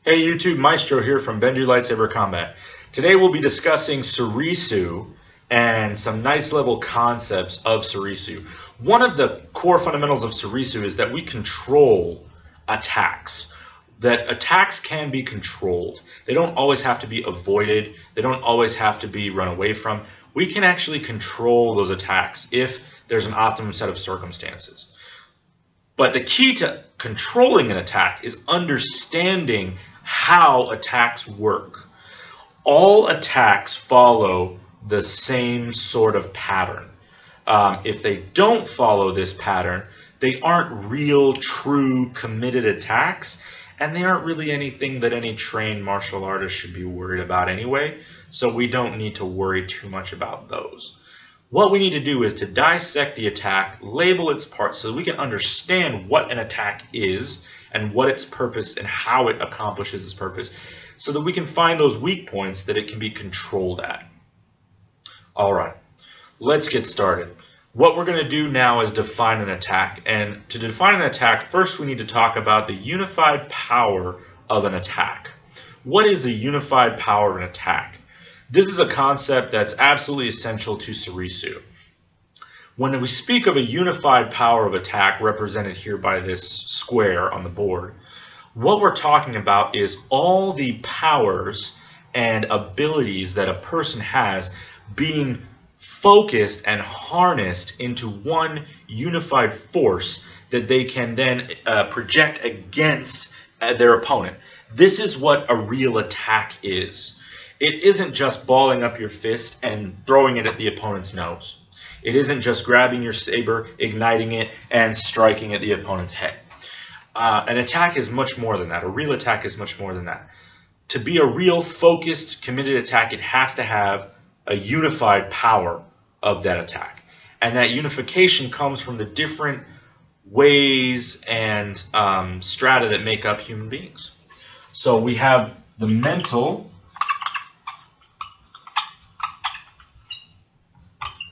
Hey YouTube, Maestro here from Bendu Lightsaber Combat. Today we'll be discussing Soresu and some nice level concepts of Soresu. One of the core fundamentals of Soresu is that we control attacks. That attacks can be controlled. They don't always have to be avoided. They don't always have to be run away from. We can actually control those attacks if there's an optimum set of circumstances. But the key to controlling an attack is understanding how attacks work. All attacks follow the same sort of pattern. If they don't follow this pattern, they aren't real, true, committed attacks, and they aren't really anything that any trained martial artist should be worried about anyway, so we don't need to worry too much about those. What we need to do is to dissect the attack, label its parts so that we can understand what an attack is and what its purpose and how it accomplishes its purpose so that we can find those weak points that it can be controlled at. Alright, let's get started. What we're going to do now is define an attack, and to define an attack, first we need to talk about the unified power of an attack. What is a unified power of an attack? This is a concept that's absolutely essential to Soresu. When we speak of a unified power of attack, represented here by this square on the board, what we're talking about is all the powers and abilities that a person has being focused and harnessed into one unified force that they can then project against their opponent. This is what a real attack is. It isn't just balling up your fist and throwing it at the opponent's nose. It isn't just grabbing your saber, igniting it, and striking at the opponent's head. An attack is much more than that. A real attack is much more than that. To be a real, focused, committed attack, it has to have a unified power of that attack. And that unification comes from the different ways and strata that make up human beings. So we have the mental,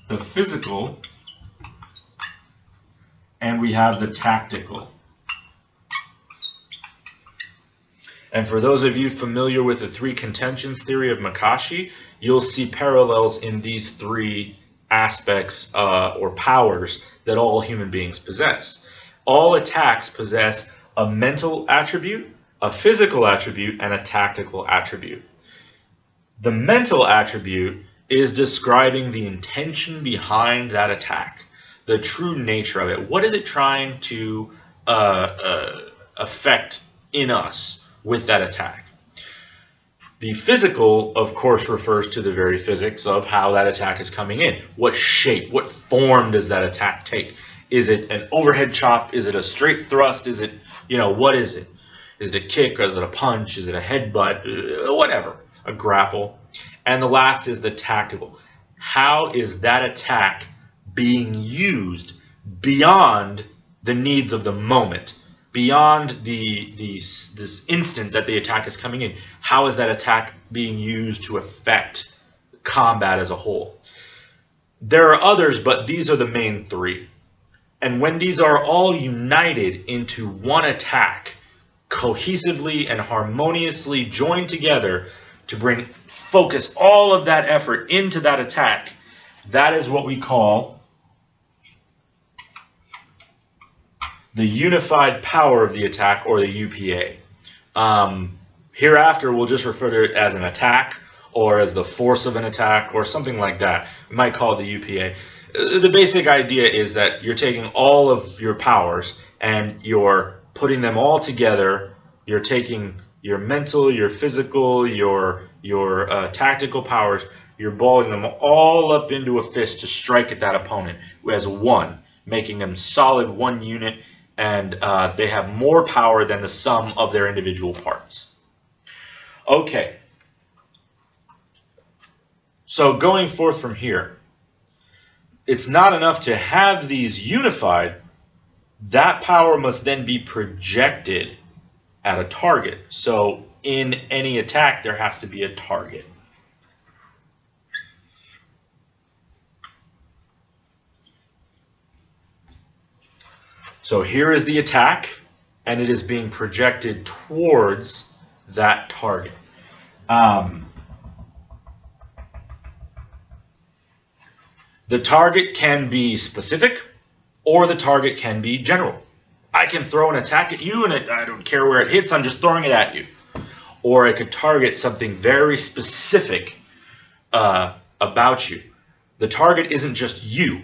the physical, and we have the tactical. And for those of you familiar with the three contentions theory of Makashi, you'll see parallels in these three aspects or powers that all human beings possess. All attacks possess a mental attribute, a physical attribute, and a tactical attribute. The mental attribute is describing the intention behind that attack, the true nature of it. What is it trying to affect in us with that attack? The physical, of course, refers to the very physics of how that attack is coming in. What shape, what form does that attack take? Is it an overhead chop? Is it a straight thrust? Is it, what is it? Is it a kick? Or is it a punch? Is it a headbutt? Whatever, a grapple. And the last is the tactical. How is that attack being used beyond the needs of the moment, beyond this instant that the attack is coming in? How is that attack being used to affect combat as a whole? There are others, but these are the main three. And when these are all united into one attack, cohesively and harmoniously joined together, to bring focus all of that effort into that attack, that is what we call the unified power of the attack, or the UPA. Hereafter, we'll just refer to it as an attack, or as the force of an attack, or something like that. We might call it the UPA. The basic idea is that you're taking all of your powers and you're putting them all together. You're taking your mental, your physical, your tactical powers, you're balling them all up into a fist to strike at that opponent as one, making them solid one unit, and they have more power than the sum of their individual parts. Okay, so going forth from here, it's not enough to have these unified. That power must then be projected at a target. So in any attack, there has to be a target. So here is the attack, and it is being projected towards that target. The target can be specific, or the target can be general. I can throw an attack at you, and I don't care where it hits, I'm just throwing it at you. Or I could target something very specific about you. The target isn't just you.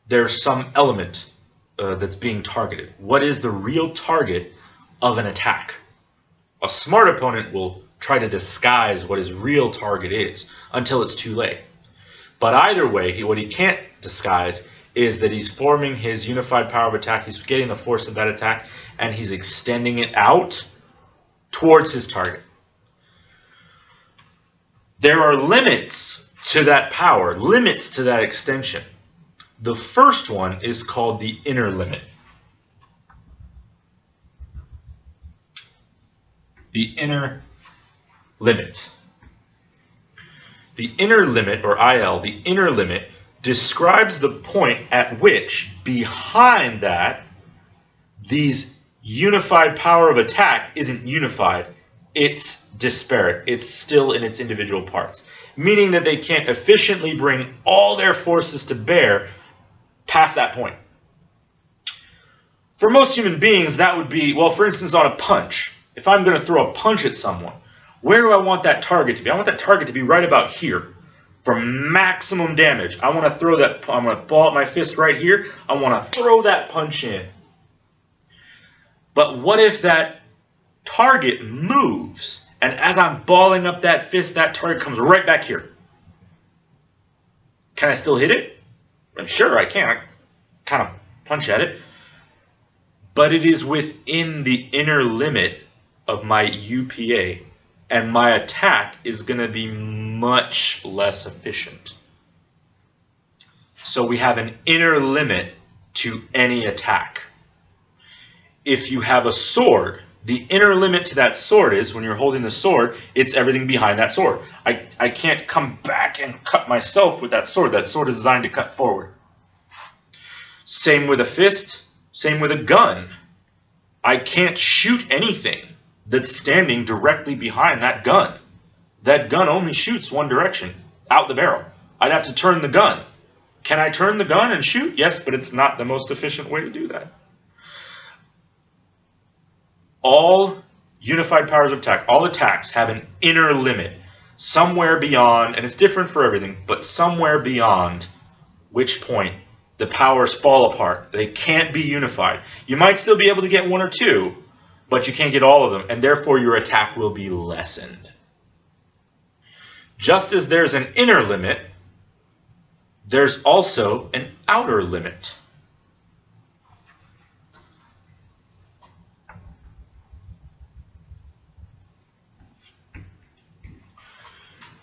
There's some element that's being targeted. What is the real target of an attack? A smart opponent will try to disguise what his real target is until it's too late. But either way, what he can't disguise is that he's forming his unified power of attack, he's getting the force of that attack, and he's extending it out towards his target. There are limits to that power, limits to that extension. The first one is called the inner limit. The inner limit. The inner limit, or IL, the inner limit, describes the point at which, behind that, these unified power of attack isn't unified. It's disparate. It's still in its individual parts. Meaning that they can't efficiently bring all their forces to bear past that point. For most human beings, that would be, well, for instance, on a punch. If I'm going to throw a punch at someone, where do I want that target to be? I want that target to be right about here for maximum damage. I want to throw that, I'm going to ball up my fist right here. I want to throw that punch in. But what if that target moves, and as I'm balling up that fist, that target comes right back here? Can I still hit it? I'm sure I can. I kind of punch at it. But it is within the inner limit of my UPA, and my attack is going to be much less efficient. So we have an inner limit to any attack. If you have a sword, the inner limit to that sword is, when you're holding the sword, it's everything behind that sword. I can't come back and cut myself with that sword. That sword is designed to cut forward. Same with a fist, same with a gun. I can't shoot anything that's standing directly behind that gun. That gun only shoots one direction, out the barrel. I'd have to turn the gun. Can I turn the gun and shoot? Yes, but it's not the most efficient way to do that. All unified powers of attack, all attacks have an inner limit, somewhere beyond, and it's different for everything, but somewhere beyond which point the powers fall apart. They can't be unified. You might still be able to get one or two, but you can't get all of them, and therefore your attack will be lessened. Just as there's an inner limit, there's also an outer limit.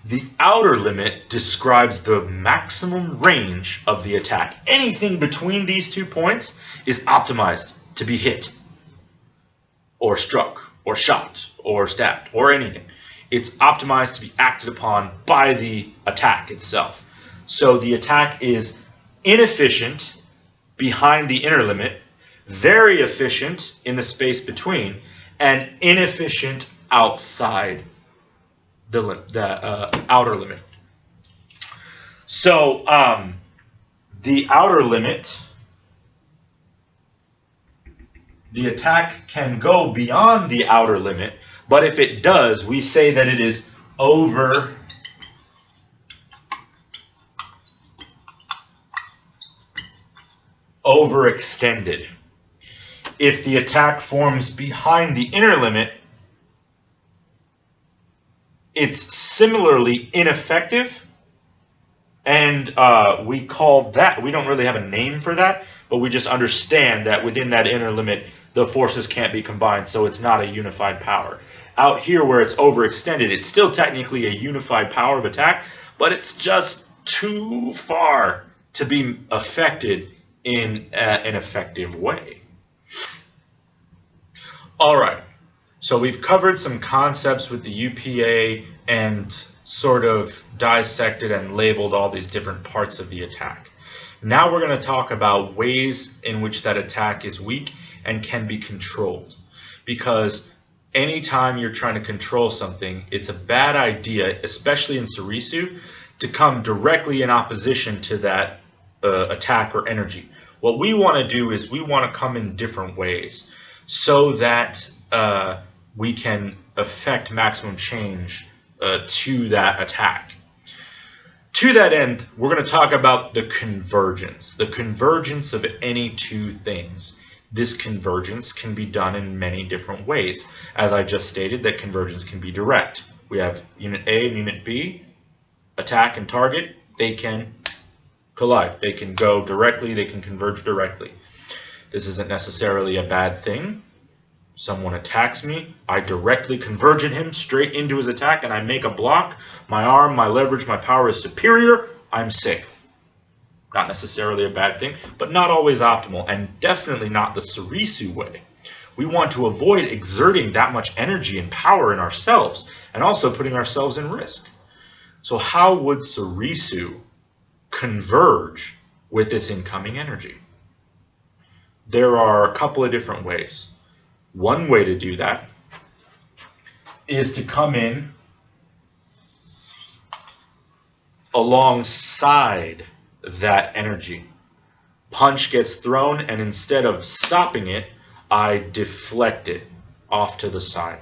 The outer limit describes the maximum range of the attack. Anything between these 2 points is optimized to be hit, or struck, or shot, or stabbed, or anything. It's optimized to be acted upon by the attack itself. So the attack is inefficient behind the inner limit, very efficient in the space between, and inefficient outside the outer limit. So the outer limit, the attack can go beyond the outer limit, but if it does, we say that it is overextended. If the attack forms behind the inner limit, it's similarly ineffective, and we call that, we don't really have a name for that, but we just understand that within that inner limit, the forces can't be combined, so it's not a unified power. Out here where it's overextended, it's still technically a unified power of attack, but it's just too far to be affected in an effective way. All right. So we've covered some concepts with the UPA and sort of dissected and labeled all these different parts of the attack. Now we're going to talk about ways in which that attack is weak and can be controlled. Because anytime you're trying to control something, it's a bad idea, especially in Soresu, to come directly in opposition to that attack or energy. What we want to do is we want to come in different ways so that we can affect maximum change to that attack. To that end, we're going to talk about the convergence of any two things. This convergence can be done in many different ways. As I just stated, that convergence can be direct. We have unit A and unit B, attack and target. They can collide. They can go directly. They can converge directly. This isn't necessarily a bad thing. Someone attacks me, I directly converge at him straight into his attack, and I make a block. My arm, my leverage, my power is superior. I'm safe. Not necessarily a bad thing, but not always optimal, and definitely not the Soresu way. We want to avoid exerting that much energy and power in ourselves, and also putting ourselves in risk. So how would Soresu converge with this incoming energy? There are a couple of different ways. One way to do that is to come in alongside that energy. Punch gets thrown, and instead of stopping it, I deflect it off to the side.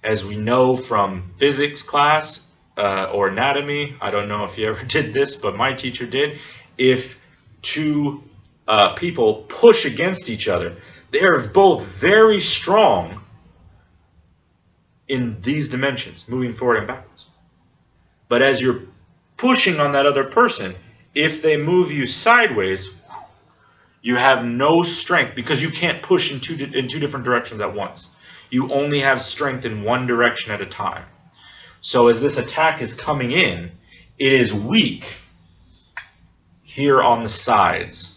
As we know from physics class or anatomy, I don't know if you ever did this, but my teacher did, if two people push against each other, they are both very strong in these dimensions, moving forward and backwards. But as you're pushing on that other person, if they move you sideways, you have no strength because you can't push in two different directions at once. You only have strength in one direction at a time. So as this attack is coming in, it is weak here on the sides.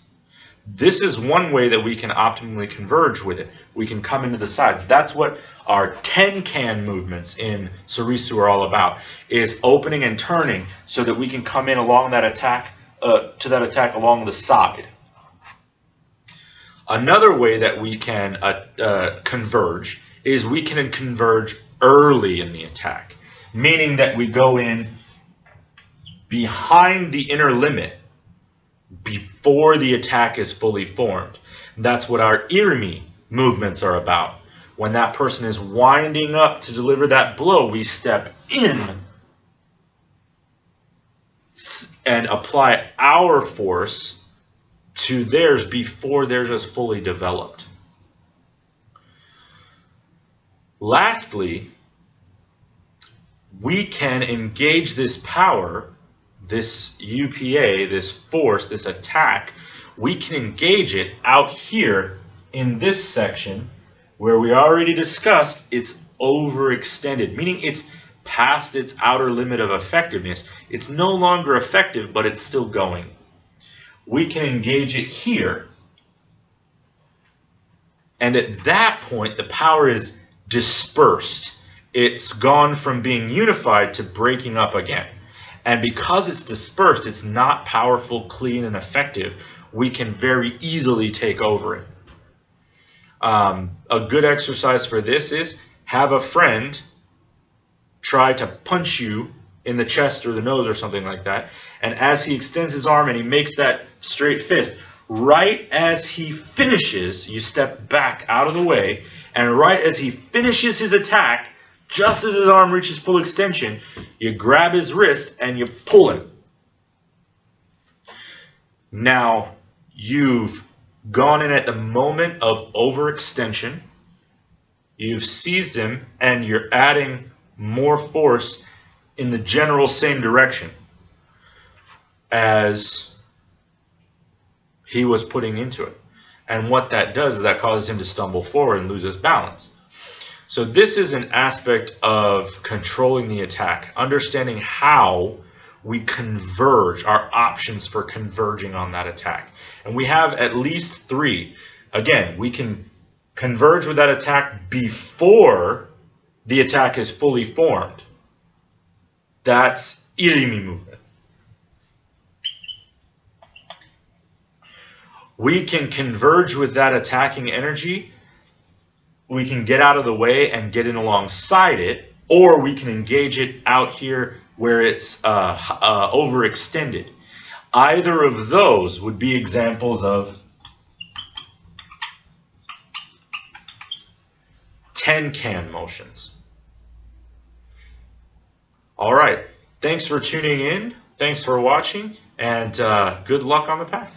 This is one way that we can optimally converge with it. We can come into the sides. That's what our ten-can movements in Soresu are all about, is opening and turning so that we can come in along that attack, to that attack along the side. Another way that we can converge is we can converge early in the attack, meaning that we go in behind the inner limit before the attack is fully formed. That's what our irimi movements are about. When that person is winding up to deliver that blow, we step in and apply our force to theirs before theirs is fully developed. Lastly, we can engage this power, this UPA, this force, this attack, we can engage it out here in this section where we already discussed it's overextended, meaning it's past its outer limit of effectiveness. It's no longer effective, but it's still going. We can engage it here, and at that point the power is dispersed. It's gone from being unified to breaking up again. And because it's dispersed, it's not powerful, clean, and effective. We can very easily take over it. A good exercise for this is have a friend try to punch you in the chest or the nose or something like that. And as he extends his arm and he makes that straight fist, right as he finishes, you step back out of the way. And right as he finishes his attack, just as his arm reaches full extension, you grab his wrist and you pull him. Now, you've gone in at the moment of overextension. You've seized him and you're adding more force in the general same direction as he was putting into it. And what that does is that causes him to stumble forward and lose his balance. So this is an aspect of controlling the attack, understanding how we converge, our options for converging on that attack. And we have at least three. Again, we can converge with that attack before the attack is fully formed. That's irimi movement. We can converge with that attacking energy we can get out of the way and get in alongside it, or we can engage it out here where it's overextended. Either of those would be examples of ten-can motions. All right. Thanks for tuning in. Thanks for watching, and good luck on the path.